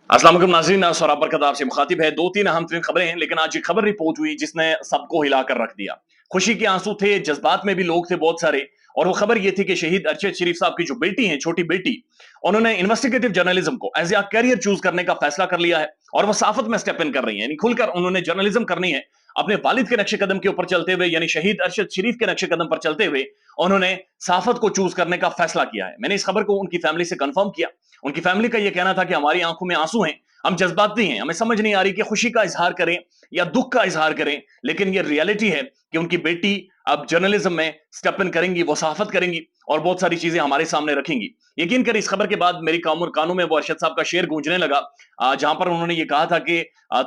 अस्सलाम वालेकुम नाज़रीन, और बरकत आपसे मुखातिब है। दो तीन अहम तरीन खबरें हैं, लेकिन आज एक खबर रिपोर्ट हुई जिसने सबको हिलाकर रख दिया। खुशी के आंसू थे, जज्बात में भी लोग थे बहुत सारे। और वो खबर ये थी कि शहीद अरशद शरीफ साहब की जो बेटी है, छोटी बेटी, उन्होंने इन्वेस्टिगेटिव जर्नलिज्म को एज ए करियर चूज करने का फैसला कर लिया है और वो साफत में स्टेप इन कर रही है, यानी खुलकर उन्होंने जर्नलिज्म करनी है। अपने वालिद के नक्शे कदम के ऊपर चलते हुए, यानी शहीद अरशद शरीफ के नक्शे कदम पर चलते हुए, उन्होंने साफत को चूज करने का फैसला किया है। मैंने इस खबर को उनकी फैमिली से कंफर्म किया। उनकी फैमिली का यह कहना था कि हमारी आंखों में आंसू हैं, हम जज्बाती हैं, हमें समझ नहीं आ रही कि खुशी का इजहार करें या दुख का इजहार करें। लेकिन ये रियलिटी है कि उनकी बेटी अब जर्नलिज्म में स्टेप इन करेंगी, वो सहाफत करेंगी और बहुत सारी चीजें हमारे सामने रखेंगी। यकीन करें, इस खबर के बाद मेरी कानों में वो अरशद साहब का शेर गूंजने लगा, जहां पर उन्होंने ये कहा था कि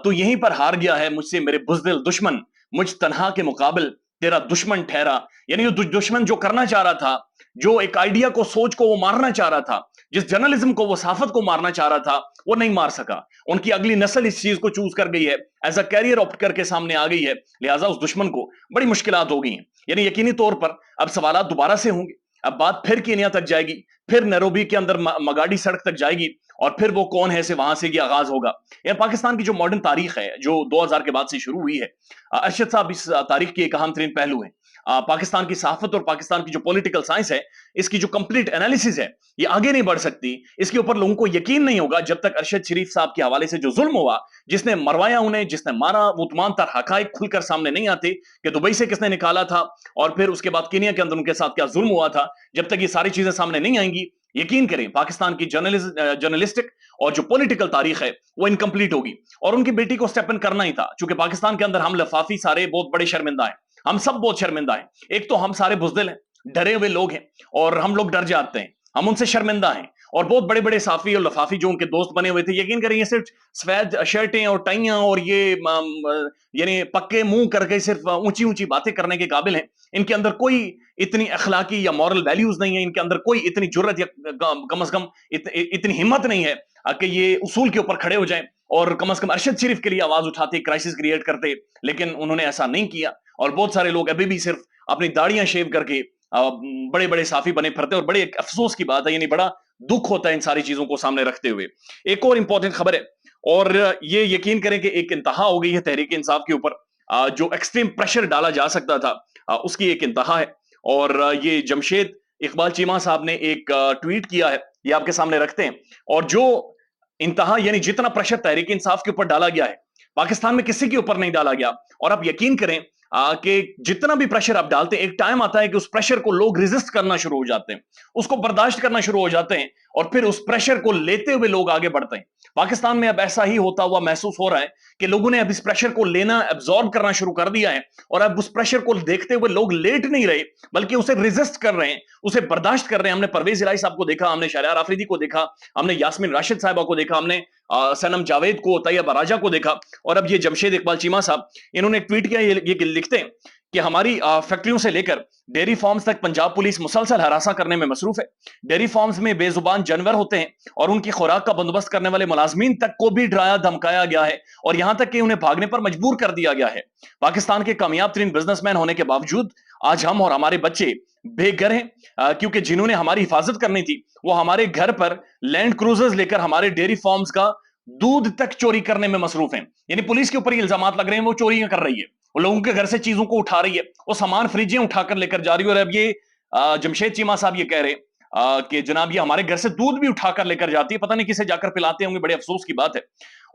तू यहीं पर हार गया है मुझसे मेरे बुज़दिल दुश्मन, मुझ तन्हा के मुकाबिल तेरा दुश्मन ठहरा। यानी जो दुश्मन जो करना चाह रहा था, जो एक आइडिया को, सोच को वो मारना चाह रहा था, जिस जर्नलिज्म को, वो सहाफत को मारना चाह रहा था, वो नहीं मार सका। उनकी अगली नस्ल इस चीज को चूज कर गई है, एज अ कैरियर ऑप्ट करके सामने आ गई है। लिहाजा उस दुश्मन को बड़ी मुश्किलात हो गई हैं। यानी यकीनी तौर पर अब सवालात दोबारा से होंगे। अब बात फिर केनिया तक जाएगी, फिर नैरोबी के अंदर मगाडी सड़क तक जाएगी, और फिर वो कौन है से वहां से ये आगाज होगा। यार पाकिस्तान की जो मॉडर्न तारीख है, जो 2000 के बाद से शुरू हुई है, अरशद साहब इस तारीख की एक अहम तरीन पहलू है। पाकिस्तान की सहाफत और पाकिस्तान की जो पॉलिटिकल साइंस है, इसकी जो कंप्लीट एनालिसिस है, ये आगे नहीं बढ़ सकती। इसके ऊपर लोगों को यकीन नहीं होगा जब तक अरशद शरीफ साहब के हवाले से जो जुल्म हुआ, जिसने मरवाया उन्हें, जिसने मारा, वो तमाम तर हकाइक खुलकर सामने नहीं आते कि दुबई से किसने निकाला था और फिर उसके बाद केनिया के अंदर उनके साथ क्या जुल्म हुआ था। जब तक ये सारी चीजें सामने नहीं आएंगी, यकीन करें, पाकिस्तान की जर्नलिस्टिक और जो पॉलिटिकल तारीख है वो इनकम्प्लीट होगी। और उनकी बेटी को स्टेप इन करना ही था, क्योंकि पाकिस्तान के अंदर हम लफाफी सारे बहुत बड़े शर्मिंदा हैं। हम सब बहुत शर्मिंदा हैं। एक तो हम सारे बुजदिल हैं, डरे हुए लोग हैं, और हम लोग डर जाते हैं, हम उनसे शर्मिंदा हैं। और बहुत बड़े बड़े साफी और लफाफी जो उनके दोस्त बने हुए थे, यकीन करें, ये सिर्फ सफेद शर्टें और टाइयां और ये यानी पक्के मुंह करके सिर्फ ऊंची ऊंची बातें करने के काबिल हैं। इनके अंदर कोई इतनी अखलाकी या मॉरल वैल्यूज नहीं है, इनके अंदर कोई इतनी जुर्रत या कम अज कम इतनी हिम्मत नहीं है कि ये उसूल के ऊपर खड़े हो जाएं और कम अज कम अरशद शरीफ के लिए आवाज उठाते, क्राइसिस क्रिएट करते। लेकिन उन्होंने ऐसा नहीं किया, और बहुत सारे लोग अभी भी सिर्फ अपनी दाढ़ियां शेव करके बड़े बड़े साफी बने फिरते हैं। और बड़े अफसोस की बात है, यानी बड़ा दुख होता है इन सारी चीजों को सामने रखते हुए। एक और इंपॉर्टेंट खबर है, और ये यकीन करें कि एक इंतहा हो गई है तहरीक इंसाफ के ऊपर। जो एक्सट्रीम प्रेशर डाला जा सकता था, उसकी एक इंतहा है। और ये जमशेद इकबाल चीमा साहब ने एक ट्वीट किया है, ये आपके सामने रखते हैं। और जो इंतहा, यानी जितना प्रेशर तहरीक इंसाफ के ऊपर डाला गया है, पाकिस्तान में किसी के ऊपर नहीं डाला गया। और आप यकीन करें कि जितना भी प्रेशर आप डालते हैं, एक टाइम आता है कि उस प्रेशर को लोग रेजिस्ट करना शुरू हो जाते हैं, उसको बर्दाश्त करना शुरू हो जाते हैं, और फिर उस प्रेशर को लेते हुए लोग आगे बढ़ते हैं। पाकिस्तान में अब ऐसा ही होता हुआ महसूस हो रहा है कि लोगों ने अब इस प्रेशर को लेना, एब्जॉर्ब करना शुरू कर दिया है। और अब उस प्रेशर को देखते हुए लोग लेट नहीं रहे, बल्कि उसे रेजिस्ट कर रहे हैं, उसे बर्दाश्त कर रहे हैं। हमने परवेज इलाही साहब को देखा, हमने शहरयार आफरीदी को देखा, हमने यास्मीन राशिद साहिबा को देखा, हमने सनम जावेद को, तैयब राजा को देखा, और अब ये जमशेद इकबाल चीमा साहब, इन्होंने ट्वीट किया, ये लिखते हैं कि हमारी फैक्ट्रियों से लेकर डेयरी फार्म्स तक पंजाब पुलिस मुसलसल हरासा करने में मसरूफ है। डेयरी फार्म्स में बेजुबान जानवर होते हैं, और उनकी खुराक का बंदोबस्त करने वाले मुलाजमीन तक को भी डराया धमकाया गया है, और यहां तक कि उन्हें भागने पर मजबूर कर दिया गया है। पाकिस्तान के कामयाब तरीन बिजनेसमैन होने के बावजूद आज हम और हमारे बच्चे बेघर हैं, क्योंकि जिन्होंने हमारी हिफाजत करनी थी, वो हमारे घर पर लैंड क्रूजर्स लेकर हमारे डेयरी फार्म्स का दूध तक चोरी करने में मसरूफ हैं। यानी पुलिस के ऊपर ये इल्जाम लग रहे हैं, वो चोरियां कर रही है, वो लोगों के घर से चीजों को उठा रही है, वो सामान फ्रिजें उठाकर लेकर जा रही है। और अब ये जमशेद चीमा साहब ये कह रहे हैं कि जनाब ये हमारे घर से दूध भी उठाकर लेकर जाती है, पता नहीं किसे जाकर पिलाते होंगे, बड़े अफसोस की बात है।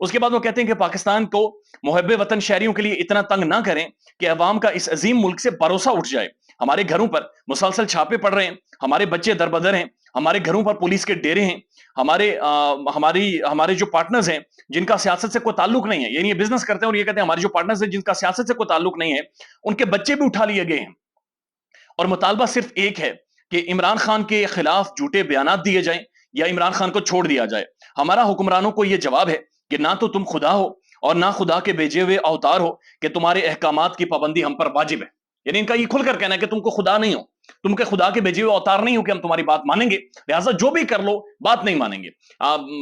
उसके बाद वो कहते हैं कि पाकिस्तान को मुहब्बे वतन शहरियों के लिए इतना तंग ना करें कि अवाम का इस अजीम मुल्क से भरोसा उठ जाए। हमारे घरों पर मुसलसल छापे पड़ रहे हैं, हमारे बच्चे दरबदर हैं, हमारे घरों पर पुलिस के डेरे हैं, हमारे जो पार्टनर्स हैं जिनका सियासत से कोई ताल्लुक नहीं है, यानी ये बिजनेस करते हैं और ये कहते हैं हमारे जो पार्टनर्स हैं जिनका सियासत से कोई ताल्लुक नहीं है, उनके बच्चे भी उठा लिए गए हैं। और मुतालबा सिर्फ एक है कि इमरान खान के खिलाफ झूठे बयान दिए जाएं या इमरान खान को छोड़ दिया जाए। हमारा हुक्मरानों को यह जवाब है कि ना तो तुम खुदा हो और ना खुदा के भेजे हुए अवतार हो कि तुम्हारे अहकामात की पाबंदी हम पर वाजिब है। यानी इनका ये खुलकर कहना है कि तुमको खुदा नहीं हो, तुम खुदा के भेजे हुए अवतार नहीं हो कि हम तुम्हारी बात मानेंगे, लिहाजा जो भी कर लो बात नहीं मानेंगे।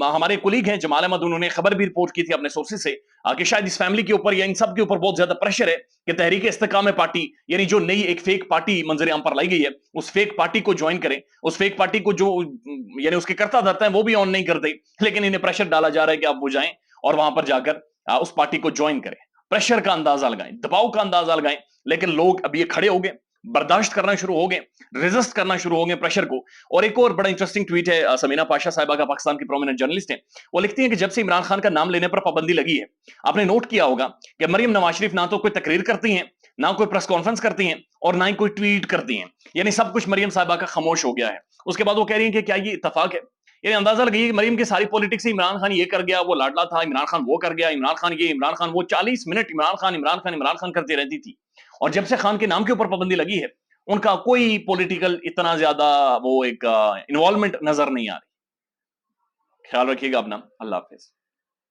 हमारे कुलीग हैं जमाल अहमद, उन्होंने खबर भी रिपोर्ट की थी अपने सोर्सेज से कि शायद इस फैमिली के ऊपर या इन सब के ऊपर बहुत ज्यादा प्रेशर है कि तहरीक इस्तेकाम पार्टी, यानी जो नई एक फेक पार्टी मंजर आम पर लाई गई है, उस फेक पार्टी को ज्वाइन करें। उस फेक पार्टी को जो यानी उसके करता धरता है वो भी ऑन नहीं करते, लेकिन इन्हें प्रेशर डाला जा रहा है कि आप वो जाएं और वहां पर जाकर उस पार्टी को ज्वाइन करें। प्रेशर का अंदाजा लगाएं, दबाव का अंदाजा लगाएं, लेकिन लोग अब ये खड़े हो गए, बर्दाश्त करना शुरू हो गए, रेजिस्ट करना शुरू हो गए प्रेशर को। और एक और बड़ा इंटरेस्टिंग ट्वीट है समीना पाशा साहिबा का, पाकिस्तान की प्रोमिनेंट जर्नलिस्ट है। वो लिखती हैं कि जब से इमरान खान का नाम लेने पर पाबंदी लगी है, आपने नोट किया होगा कि मरियम नवाज शरीफ ना तो कोई तकरीर करती हैं, ना कोई प्रेस कॉन्फ्रेंस करती हैं, और ना ही कोई ट्वीट करती हैं। यानी सब कुछ मरियम साहिबा का खामोश हो गया है। उसके बाद वो कह रही है कि क्या ये इत्तेफाक है? यानी अंदाजा लगाइए कि मरियम की सारी पॉलिटिक्स, इमरान खान ये कर गया, वो लाडला था, इमरान खान वो कर गया, इमरान खान ये, इमरान खान वो, 40 मिनट इमरान खान इमरान खान इमरान खान करती रहती थी। और जब से खान के नाम के ऊपर पाबंदी लगी है, उनका कोई पॉलिटिकल इतना ज्यादा वो एक इन्वॉल्वमेंट नजर नहीं आ रही। ख्याल रखिएगा अपना। अल्लाह हाफिज।